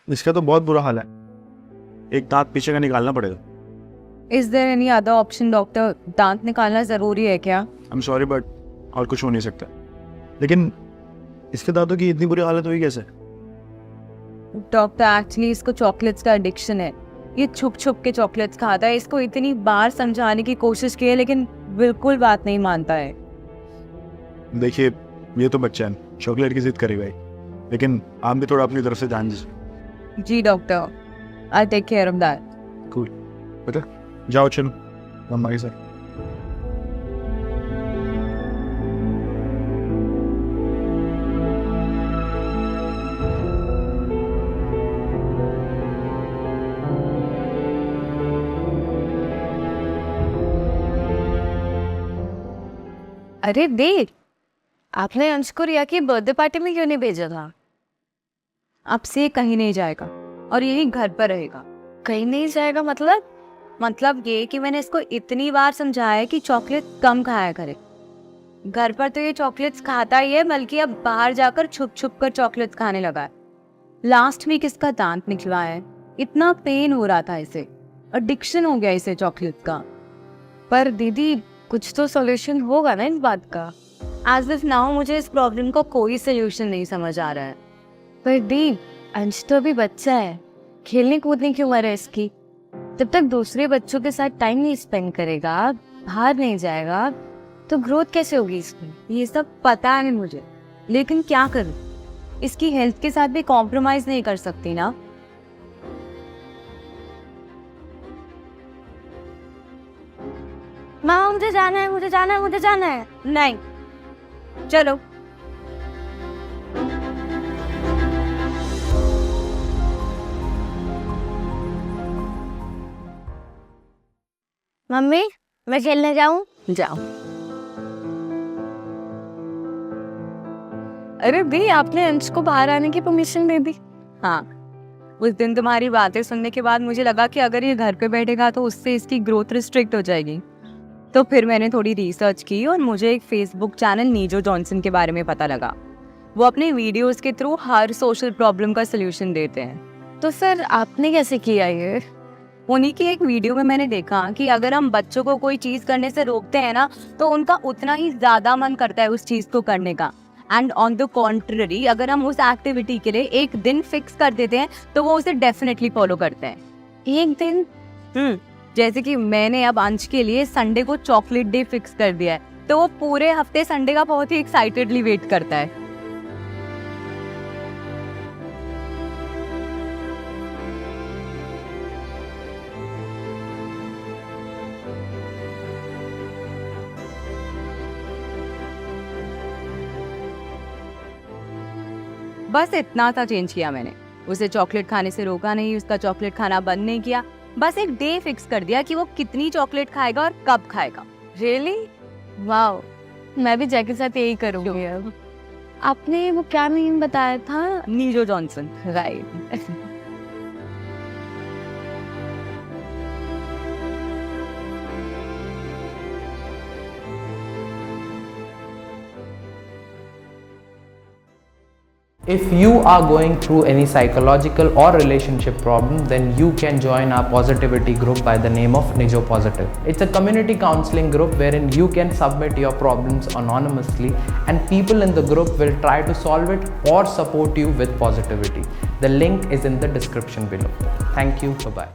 इसका तो बहुत बुरा हाल है, एक दांत पीछे का निकालना पड़ेगा। Is there any other option doctor? दांत निकालना ज़रूरी है क्या? आई एम सॉरी बट और कुछ हो नहीं सकता। लेकिन इसके दांतों की इतनी बुरी हालत हुई कैसे? डॉक्टर एक्चुअली इसको चॉकलेट्स का एडिक्शन है। ये छुप छुप के चॉकलेट्स खाता है। इसको इतनी बार समझाने की कोशिश की है लेकिन बिल्कुल बात नहीं मानता है। देखिए, ये तो बच्चा है, चॉकलेट की जिद करेगा ही, लेकिन आप भी थोड़ा अपनी तरफ से ध्यान दीजिए। जी doctor, I take care of that. Cool, बेटा जाओ चलो मम्मा के साथ। अरे देर, आपने अंश को रिया की बर्थडे पार्टी में क्यों नहीं भेजा था? अब से कहीं नहीं जाएगा और यही घर पर रहेगा। कहीं नहीं जाएगा मतलब ये कि मैंने इसको इतनी बार समझाया है कि चॉकलेट कम खाया करे। घर पर तो ये चॉकलेट्स खाता ही है, बल्कि अब बाहर जाकर छुप छुप कर चॉकलेट्स खाने लगा है। लास्ट वीक इसका दांत निकलवा है, इतना पेन हो रहा था इसे, एडिक्शन हो गया इसे चॉकलेट का। पर दीदी कुछ तो सॉल्यूशन होगा ना इस बात का। एज इफ नाउ मुझे इस प्रॉब्लम का कोई सॉल्यूशन नहीं समझ आ रहा है। पर दी, अंश तो अभी बच्चा है, खेलने कूदने की उम्र है इसकी। जब तक दूसरे बच्चों के साथ टाइम नहीं स्पेंड करेगा, बाहर नहीं जाएगा, तो ग्रोथ कैसे होगी इसकी? ये सब पता है मुझे, लेकिन क्या करूं? इसकी हेल्थ के साथ भी कॉम्प्रोमाइज नहीं कर सकती ना। माँ मुझे जाना है। नहीं, चलो। मम्मी मैं खेलने जाऊं? जाओ। अरे दी, आपने अंश को बाहर आने की परमिशन दे दी? हाँ, उस दिन तुम्हारी बातें सुनने के बाद मुझे लगा कि अगर ये घर पे बैठेगा तो उससे इसकी ग्रोथ रिस्ट्रिक्ट हो जाएगी। तो फिर मैंने थोड़ी रिसर्च की और मुझे एक फेसबुक चैनल नीजो जॉनसन के बारे में पता लगा। वो अपने वीडियोस के थ्रू हर सोशल प्रॉब्लम का सलूशन देते हैं। तो सर आपने कैसे किया ये? उन्हीं की एक वीडियो में मैंने देखा कि अगर हम बच्चों को कोई चीज़ करने से रोकते हैं ना, तो उनका उतना ही ज़्यादा मन करता है उस चीज़ को करने का। एंड ऑन द कॉन्ट्ररी, अगर हम उस एक्टिविटी के लिए एक दिन फिक्स कर देते हैं तो वो उसे डेफिनेटली फॉलो करते हैं। एक दिन? जैसे कि मैंने अब अंश के लिए संडे को चॉकलेट डे फिक्स कर दिया है, तो वो पूरे हफ्ते संडे का बहुत ही एक्साइटेडली वेट करता है। बस इतना सा चेंज किया मैंने। उसे चॉकलेट खाने से रोका नहीं, उसका चॉकलेट खाना बंद नहीं किया, बस एक डे फिक्स कर दिया कि वो कितनी चॉकलेट खाएगा और कब खाएगा। रियली? वाओ, मैं भी जैक के साथ यही करूँगी अब। आपने वो क्या नेम बताया था? Nijo Johnson, right. If you are going through any psychological or relationship problem, then you can join our positivity group by the name of Nijo Positive. It's a community counseling group wherein you can submit your problems anonymously and people in the group will try to solve it or support you with positivity. The link is in the description below. Thank you. Bye-bye.